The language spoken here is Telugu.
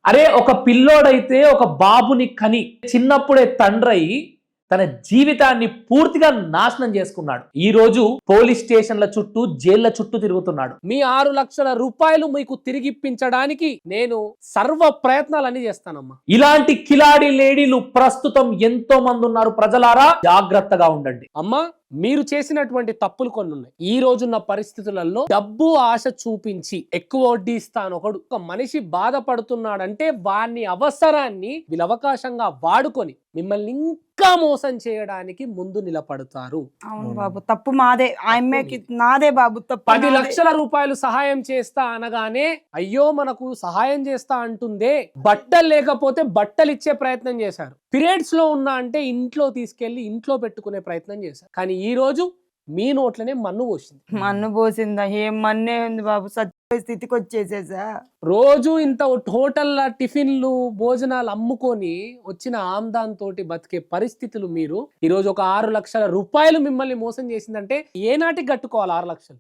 అరే ఒక పిల్లోడైతే ఒక బాబుని కని చిన్నప్పుడే తండ్రై తన జీవితాన్ని పూర్తిగా నాశనం చేసుకున్నాడు. ఈ రోజు పోలీస్ స్టేషన్ల చుట్టూ జైళ్ల చుట్టూ తిరుగుతున్నాడు. మీ 6 లక్షల రూపాయలు మీకు తిరిగిప్పించడానికి నేను సర్వ ప్రయత్నాలన్నీ చేస్తానమ్మా. ఇలాంటి కిలాడి లేడీలు ప్రస్తుతం ఎంతో మంది ఉన్నారు. ప్రజలారా జాగ్రత్తగా ఉండండి. అమ్మా, మీరు చేసినటువంటి తప్పులు కొన్ని ఉన్నాయి. ఈ రోజున్న పరిస్థితులలో డబ్బు ఆశ చూపించి ఎక్కువ వడ్డీ ఇస్తాను ఒక మనిషి బాధపడుతున్నాడంటే వాని అవసరాన్ని వీళ్ళ అవకాశంగా వాడుకొని మిమ్మల్ని ఇంకా మోసం చేయడానికి ముందు నిలబడతారు. అవును బాబు, తప్పు మాదే. ఆమెకి నాదే బాబు తప్పు. 10 లక్షల రూపాయలు సహాయం చేస్తా అనగానే అయ్యో మనకు సహాయం చేస్తా అంటుందే, బట్టలు లేకపోతే బట్టలు ఇచ్చే ప్రయత్నం చేశారు. పీరియడ్స్ లో ఉన్నా అంటే ఇంట్లో తీసుకెళ్లి ఇంట్లో పెట్టుకునే ప్రయత్నం చేశారు. కానీ ఈ రోజు మీ నోట్లనే మన్ను పోసింది. మన్ను పోసిందా? ఏం మన్నే ఉంది బాబు, సత్య స్థితికి వచ్చేసేసా. రోజు ఇంత హోటల్ల టిఫిన్లు భోజనాలు అమ్ముకొని వచ్చిన ఆమ్దాన్ తోటి బతికే పరిస్థితులు మీరు ఈ రోజు ఒక 6 లక్షల రూపాయలు మిమ్మల్ని మోసం చేసిందంటే ఏనాటికి కట్టుకోవాలి 6 లక్షలు?